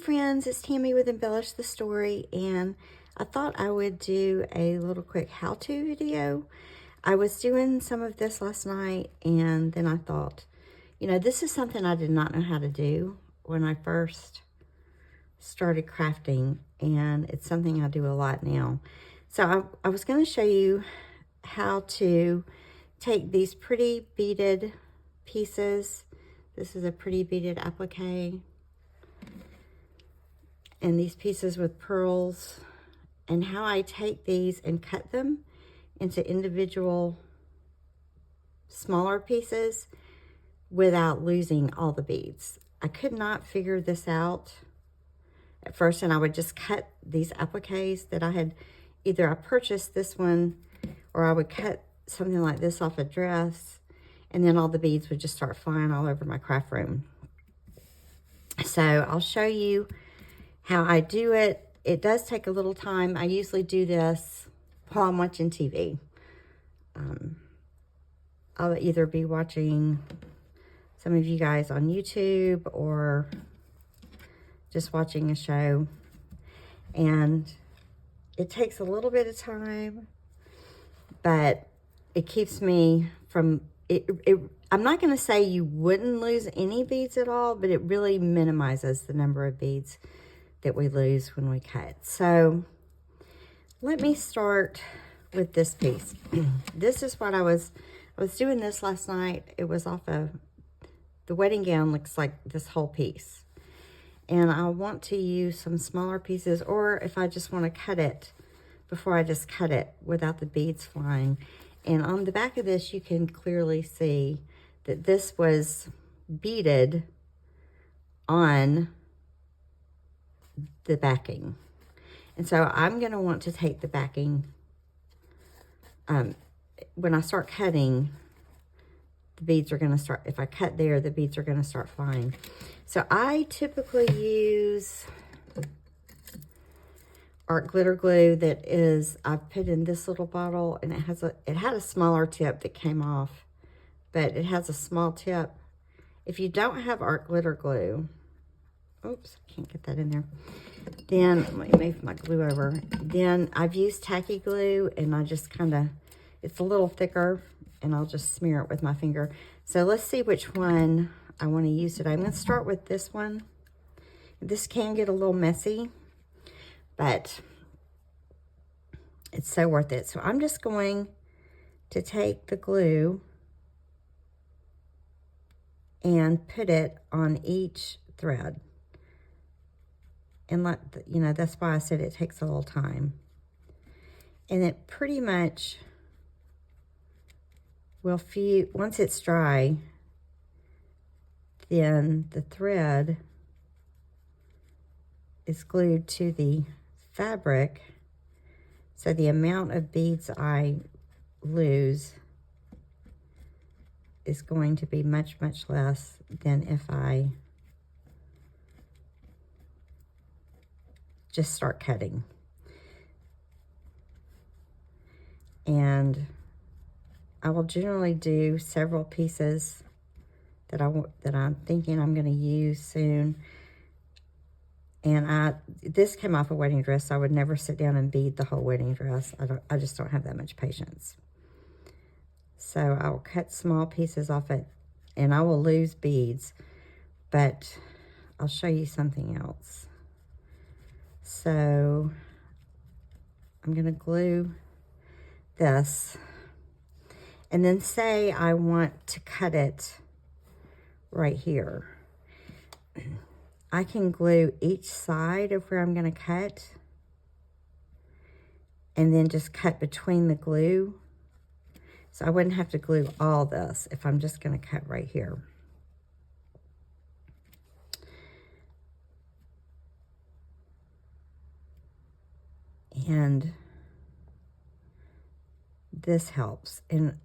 friends, it's Tammy with Embellish the Story, and I thought I would do a little quick how-to video. I was doing some of this last night, and then I thought, you know, this is something I did not know how to do when I first started crafting, and it's something I do a lot now. So I was going to show you how to take these pretty beaded pieces. This is a pretty beaded applique. And these pieces with pearls, and how I take these and cut them into individual smaller pieces without losing all the beads. I could not figure this out at first, and I would just cut these appliques that I had, either I purchased this one or I would cut something like this off a dress, and then all the beads would just start flying all over my craft room. So I'll show you how I do it. It does take a little time. I usually do this while I'm watching TV. I'll either be watching some of you guys on YouTube or just watching a show. And it takes a little bit of time, but it keeps me from, I'm not going to say you wouldn't lose any beads at all, but it really minimizes the number of beads that we lose when we cut. So let me start with this piece. This is what I was doing this last night. It was off of, the wedding gown looks like this whole piece. And I want to use some smaller pieces, or if I just want to cut it before I just cut it without the beads flying. And on the back of this, you can clearly see that this was beaded on the backing. And so I'm going to want to take the backing, when I start cutting, the beads are going to start, if I cut there, the beads are going to start flying. So I typically use art glitter glue that is, I've put in this little bottle, and it had a smaller tip that came off, but it has a small tip. If you don't have art glitter glue, oops, I can't get that in there. Then, let me move my glue over. Then I've used tacky glue, and I just kind of, it's a little thicker, and I'll just smear it with my finger. So let's see which one I want to use today. I'm going to start with this one. This can get a little messy, but it's so worth it. So I'm just going to take the glue and put it on each thread. And you know, that's why I said it takes a little time. And it pretty much will fuse, once it's dry, then the thread is glued to the fabric. So the amount of beads I lose is going to be much, much less than if I just start cutting. And I will generally do several pieces that I'm thinking I'm going to use soon. And this came off a wedding dress, so I would never sit down and bead the whole wedding dress. I just don't have that much patience. So I will cut small pieces off it, and I will lose beads, but I'll show you something else. So I'm going to glue this, and then say I want to cut it right here. I can glue each side of where I'm going to cut, and then just cut between the glue. So I wouldn't have to glue all this if I'm just going to cut right here. And this helps. And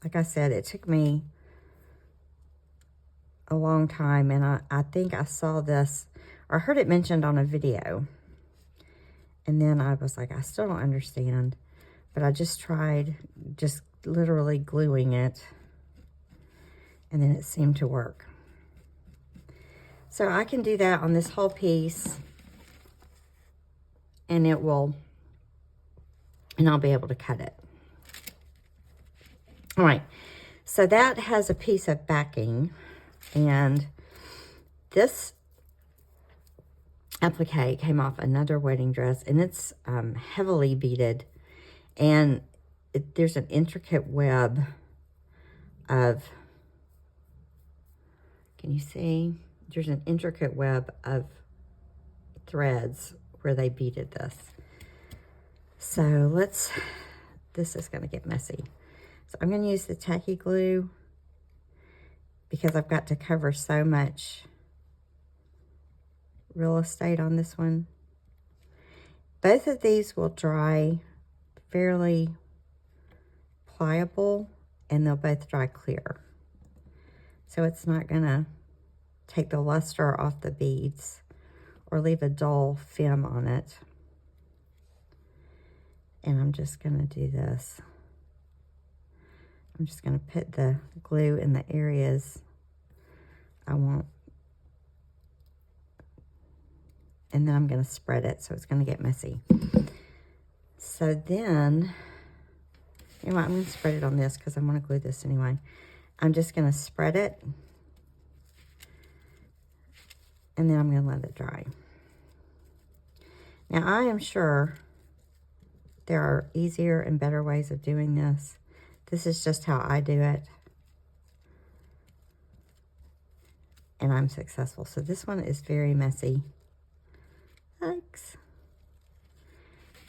like I said, it took me a long time, and I think I saw this, or I heard it mentioned on a video, and then I was like, I still don't understand, but I just tried just literally gluing it, and then it seemed to work. So I can do that on this whole piece, and I'll be able to cut it. All right, so that has a piece of backing, and this applique came off another wedding dress, and it's heavily beaded, and there's an intricate web of, can you see? There's an intricate web of threads where they beaded this. So this is going to get messy. So I'm going to use the tacky glue because I've got to cover so much real estate on this one. Both of these will dry fairly pliable, and they'll both dry clear. So it's not going to take the luster off the beads or leave a dull film on it. And I'm just going to do this. I'm just going to put the glue in the areas I want. And then I'm going to spread it, so it's going to get messy. So then, you know what, I'm going to spread it on this because I'm going to glue this anyway. I'm just going to spread it, and then I'm going to let it dry. Now, I am sure there are easier and better ways of doing this. This is just how I do it. And I'm successful. So this one is very messy. Thanks.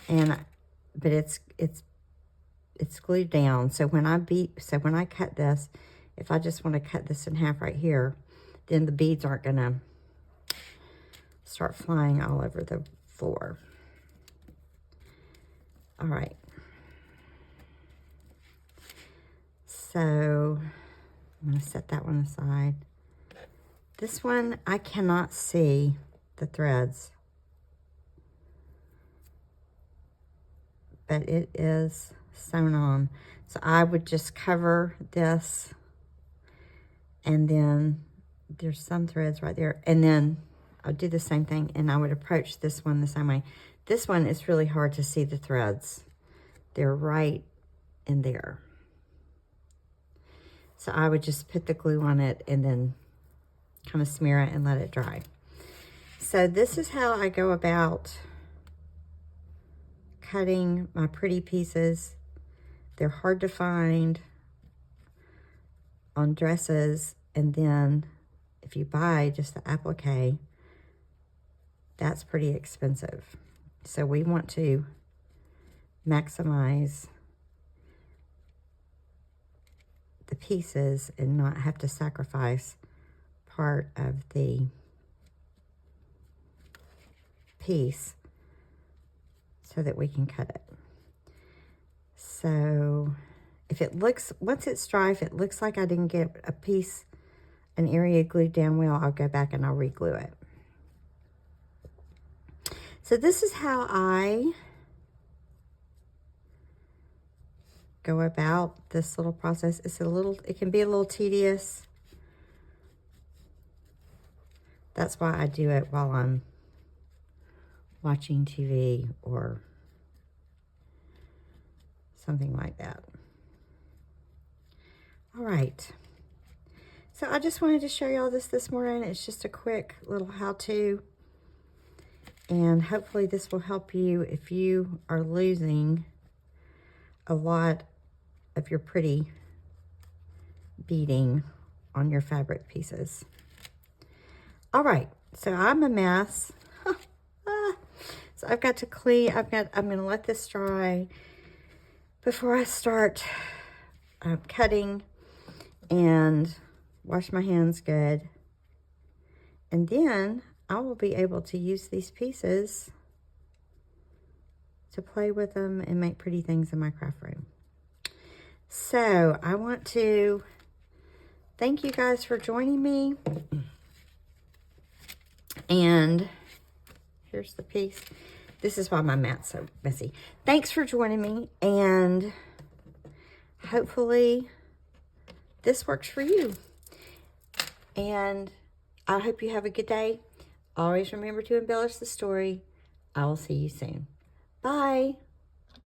But it's glued down. So when I cut this, if I just want to cut this in half right here, then the beads aren't going to start flying all over the floor. All right. So I'm going to set that one aside. This one, I cannot see the threads, but it is sewn on. So I would just cover this, and then there's some threads right there, and then I'll do the same thing, and I would approach this one the same way. This one is really hard to see the threads. They're right in there. So I would just put the glue on it and then kind of smear it and let it dry. So this is how I go about cutting my pretty pieces. They're hard to find on dresses, and then if you buy just the applique, that's pretty expensive. So we want to maximize the pieces and not have to sacrifice part of the piece so that we can cut it. So if it looks, once it's dry, if it looks like I didn't get a piece, an area glued down well, I'll go back and I'll re-glue it. So this is how I go about this little process. It can be a little tedious. That's why I do it while I'm watching TV or something like that. All right. So I just wanted to show y'all this morning. It's just a quick little how-to. And hopefully this will help you if you are losing a lot of your pretty beading on your fabric pieces. All right, so I'm a mess. So I've got to clean, I'm gonna let this dry before I start cutting, and wash my hands good. And then I will be able to use these pieces to play with them and make pretty things in my craft room. So I want to thank you guys for joining me. And here's the piece. This is why my mat's so messy. Thanks for joining me, and hopefully this works for you. And I hope you have a good day. Always remember to embellish the story. I will see you soon. Bye.